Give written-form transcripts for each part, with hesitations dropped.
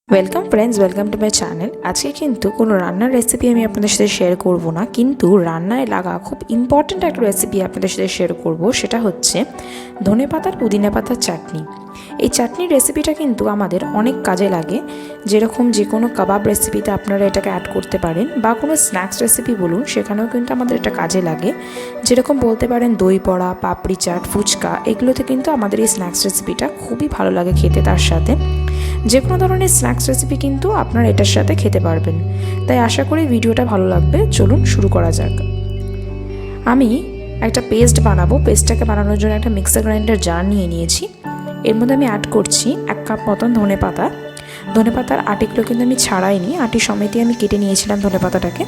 Welcome friends, welcome to my channel. আজকে কিন্তু কোনো রান্নার রেসিপি আমি আপনাদের সাথে শেয়ার করব না, কিন্তু রান্নায় লাগা খুব ইম্পর্ট্যান্ট একটা রেসিপি আপনাদের সাথে শেয়ার করব। সেটা হচ্ছে ধনেপাতার পুদিনা পাতার চাটনি। এই চাটনির রেসিপিটা কিন্তু আমাদের অনেক কাজে লাগে। যেরকম যে কোনো কাবাব রেসিপিতে আপনারা এটাকে অ্যাড করতে পারেন, বা কোনো স্ন্যাক্স রেসিপি বলুন, সেখানেও কিন্তু আমাদের এটা কাজে লাগে। যেরকম বলতে পারেন দই বড়া, পাপড়ি চাট, ফুচকা, এগুলোতে কিন্তু আমাদের এই স্ন্যাক্স রেসিপিটা খুবই ভালো লাগে খেতে। তার সাথে যে কোনো ধরনের স্ন্যাক্স রেসিপি কিন্তু আপনারা এটার সাথে খেতে পারবেন। তাই আশা করি ভিডিওটা ভালো লাগবে। চলুন শুরু করা যাক। আমি একটা পেস্ট বানাবো। পেস্টটাকে বানানোর জন্য একটা মিক্সার গ্রাইন্ডার জার নিয়ে নিয়েছি। এর মধ্যে আমি অ্যাড করছি 1 কাপ মতন ধনেপাতা। ধনেপাতার আটিগুলো কিন্তু আমি ছাড়াইনি, আটি সমেতই আমি কেটে নিয়েছিলাম ধনেপাতাটাকে।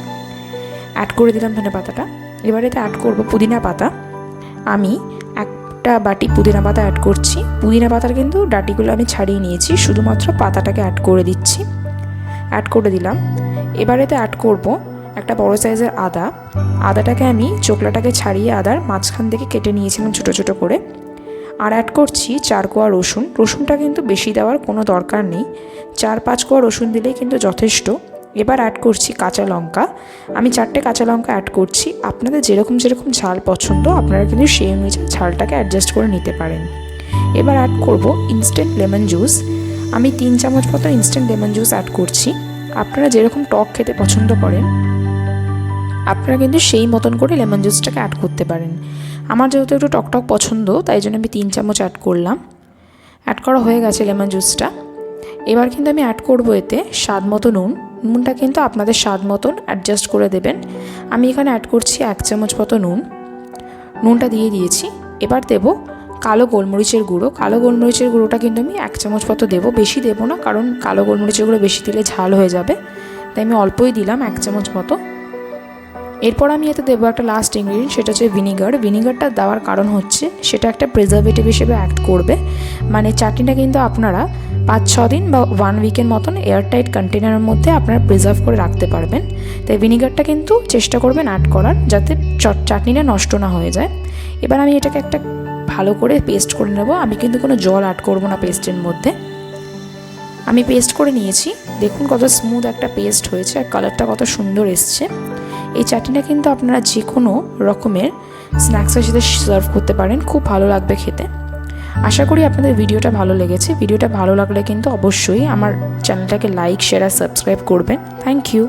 অ্যাড করে দিলাম ধনেপাতাটা। এবারে এতে অ্যাড করবো পুদিনা পাতা। আমি একটা বাটি পুদিনা পাতা অ্যাড করছি। পুদিনা পাতার কিন্তু ডাঁটিগুলো আমি ছাড়িয়ে নিয়েছি, শুধুমাত্র পাতাটাকে অ্যাড করে দিচ্ছি। অ্যাড করে দিলাম। এবারেতে অ্যাড করব একটা বড় সাইজের আদা। আদাটাকে আমি চোকলাটাকে ছাড়িয়ে আদার মাঝখান থেকে কেটে নিয়েছিলাম ছোটো ছোটো করে। আর অ্যাড করছি 4 কোয়া রসুন। রসুনটা কিন্তু বেশি দেওয়ার কোনো দরকার নেই, 4-5 কোয়া রসুন দিলেই কিন্তু যথেষ্ট। এবার অ্যাড করছি কাঁচা লঙ্কা। আমি 4টে কাঁচা লঙ্কা অ্যাড করছি। আপনাদের যেরকম ঝাল পছন্দ আপনারা কিন্তু সেই অনুযায়ী ঝালটাকে অ্যাডজাস্ট করে নিতে পারেন। এবার অ্যাড করব ইনস্ট্যান্ট লেমন জুস। আমি 3 চামচ মতো ইনস্ট্যান্ট লেমন জুস অ্যাড করছি। আপনারা যেরকম টক খেতে পছন্দ করেন আপনারা কিন্তু সেই মতন করে লেমন জুসটাকে অ্যাড করতে পারেন। আমার যেহেতু একটু টক পছন্দ, তাই জন্য আমি 3 চামচ অ্যাড করলাম। অ্যাড করা হয়ে গেছে লেমন জুসটা। এবার কিন্তু আমি অ্যাড করব এতে স্বাদ মতো নুন। নুনটা কিন্তু আপনাদের স্বাদ মতন অ্যাডজাস্ট করে দেবেন। আমি এখানে অ্যাড করছি 1 চামচ মতো নুন। নুনটা দিয়ে দিয়েছি। এবার দেব কালো গোলমরিচের গুঁড়ো। কালো গোলমরিচের গুঁড়োটা কিন্তু আমি 1 চামচ মতো দেবো, বেশি দেবো না, কারণ কালো গোলমরিচের গুঁড়ো বেশি দিলে ঝাল হয়ে যাবে। তাই আমি অল্পই দিলাম, 1 চামচ মতো। এরপর আমি এতে দেবো একটা লাস্ট ইনগ্রিডিয়েন্ট, সেটা হচ্ছে ভিনিগার। ভিনিগারটা দেওয়ার কারণ হচ্ছে সেটা একটা প্রিজারভেটিভ হিসেবে অ্যাক্ট করবে। মানে চাটনিটা কিন্তু আপনারা 5-6 দিন বা 1 উইকের মতন এয়ারটাইট কন্টেনারের মধ্যে আপনারা প্রিজার্ভ করে রাখতে পারবেন। তাই ভিনিগারটা কিন্তু চেষ্টা করবেন অ্যাড করার, যাতে চাটনিটা নষ্ট না হয়ে যায়। এবার আমি এটাকে একটা ভালো করে পেস্ট করে নেব। আমি কিন্তু কোনো জল অ্যাড করব না পেস্টের মধ্যে। আমি পেস্ট করে নিয়েছি। দেখুন কত স্মুথ একটা পেস্ট হয়েছে, আর কালারটা কত সুন্দর এসছে। এই চাটনিটা কিন্তু আপনারা যে কোনো রকমের স্ন্যাক্সের সাথে সার্ভ করতে পারেন, খুব ভালো লাগবে খেতে। আশা করি আপনাদের ভিডিওটা ভালো লেগেছে। ভিডিওটা ভালো লাগলে কিন্তু অবশ্যই আমার চ্যানেলটাকে লাইক, শেয়ার আর সাবস্ক্রাইব করবেন। Thank you.